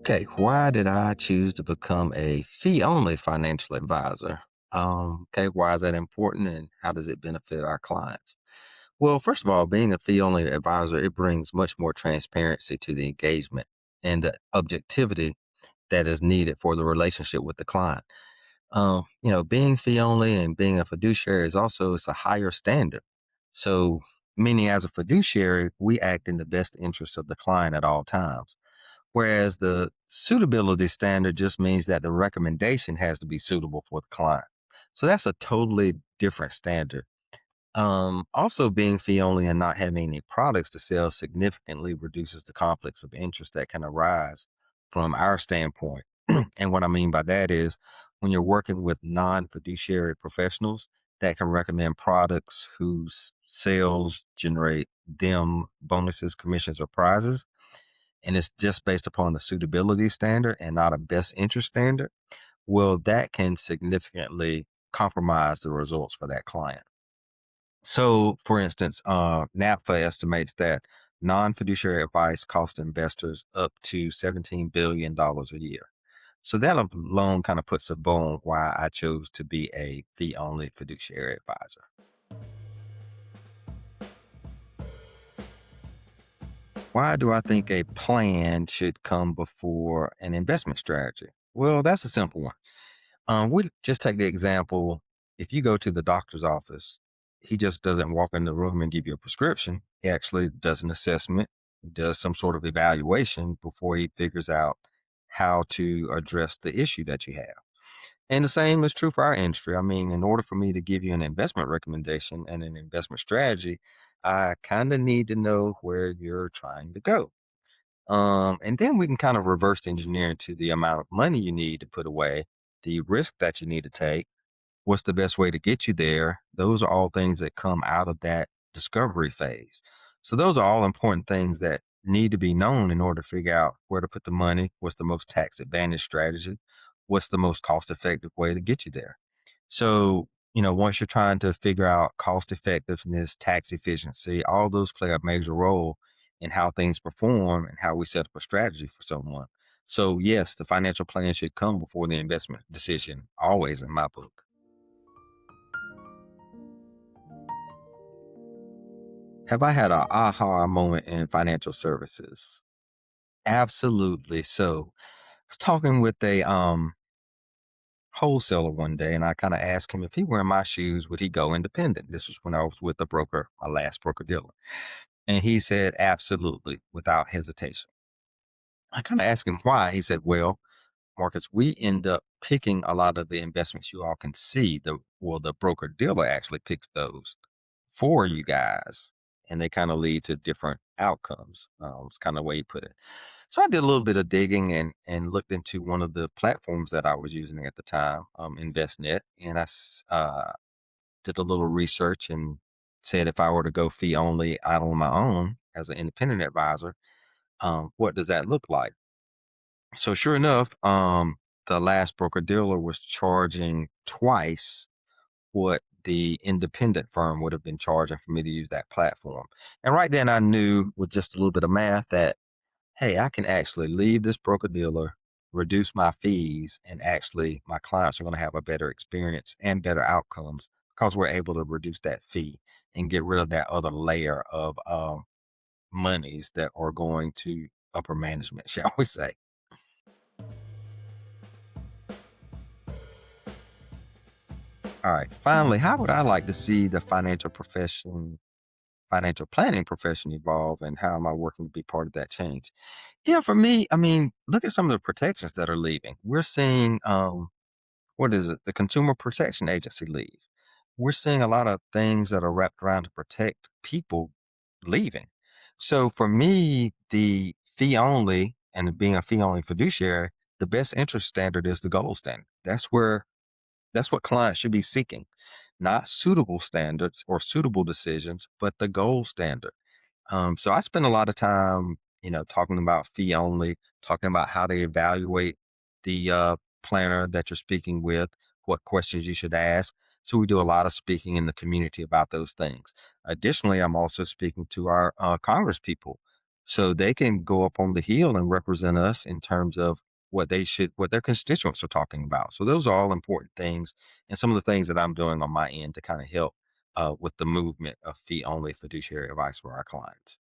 Okay, why did I choose to become a fee-only financial advisor? Okay, why is that important and how does it benefit our clients? Well, first of all, being a fee-only advisor, it brings much more transparency to the engagement and the objectivity that is needed for the relationship with the client. Being fee-only and being a fiduciary is also it's a higher standard. So, meaning as a fiduciary, we act in the best interest of the client at all times. Whereas the suitability standard just means that the recommendation has to be suitable for the client. So that's a totally different standard. Also, being fee only and not having any products to sell significantly reduces the conflicts of interest that can arise from our standpoint. And what I mean by that is when you're working with non fiduciary professionals that can recommend products whose sales generate them bonuses, commissions, or prizes, and it's just based upon the suitability standard and not a best interest standard, well, that can significantly compromise the results for that client. So, for instance, NAPFA estimates that non fiduciary advice costs investors up to $17 billion a year. So, that alone kind of puts a bow on why I chose to be a fee only fiduciary advisor. Why do I think a plan should come before an investment strategy? Well, that's a simple one. We just take the example. If you go to the doctor's office, he just doesn't walk in the room and give you a prescription. He actually does an assessment, does some sort of evaluation before he figures out how to address the issue that you have. And the same is true for our industry. I mean, in order for me to give you an investment recommendation and an investment strategy, I kind of need to know where you're trying to go. And then we can kind of reverse engineer into the amount of money you need to put away, the risk that you need to take, what's the best way to get you there. Those are all things that come out of that discovery phase. So those are all important things that need to be known in order to figure out where to put the money, what's the most tax advantage strategy, what's the most cost effective way to get you there. So, once you're trying to figure out cost effectiveness, tax efficiency, all those play a major role in how things perform and how we set up a strategy for someone. So, yes, the financial plan should come before the investment decision, always in my book. Have I had a aha moment in financial services? Absolutely. So, I was talking with a wholesaler one day, and I kind of asked him if he were in my shoes, would he go independent? This was when I was with the broker, my last broker dealer. And he said, absolutely, without hesitation. I kind of asked him why. He said, well, Marcus, we end up picking a lot of the investments you all can see. The broker dealer actually picks those for you guys, and they kind of lead to different outcomes. It's kind of the way he put it. So I did a little bit of digging and looked into one of the platforms that I was using at the time, InvestNet, and did a little research and said if I were to go fee only out on my own as an independent advisor, what does that look like? So sure enough, the last broker dealer was charging twice what the independent firm would have been charging for me to use that platform. And right then I knew with just a little bit of math that, hey, I can actually leave this broker dealer, reduce my fees, and actually my clients are going to have a better experience and better outcomes because we're able to reduce that fee and get rid of that other layer of monies that are going to upper management, shall we say. All right. Finally, how would I like to see the financial planning profession evolve, and how am I working to be part of that change? Yeah, for me, I mean, look at some of the protections that are leaving. We're seeing, what is it? The Consumer Protection Agency leave. We're seeing a lot of things that are wrapped around to protect people leaving. So for me, the fee only and being a fee only fiduciary, the best interest standard is the gold standard. That's what clients should be seeking, not suitable standards or suitable decisions, but the gold standard. So I spend a lot of time, talking about fee only, talking about how to evaluate the planner that you're speaking with, what questions you should ask. So we do a lot of speaking in the community about those things. Additionally, I'm also speaking to our Congress people so they can go up on the hill and represent us in terms of what their constituents are talking about. So those are all important things, and some of the things that I'm doing on my end to kind of help with the movement of fee only fiduciary advice for our clients.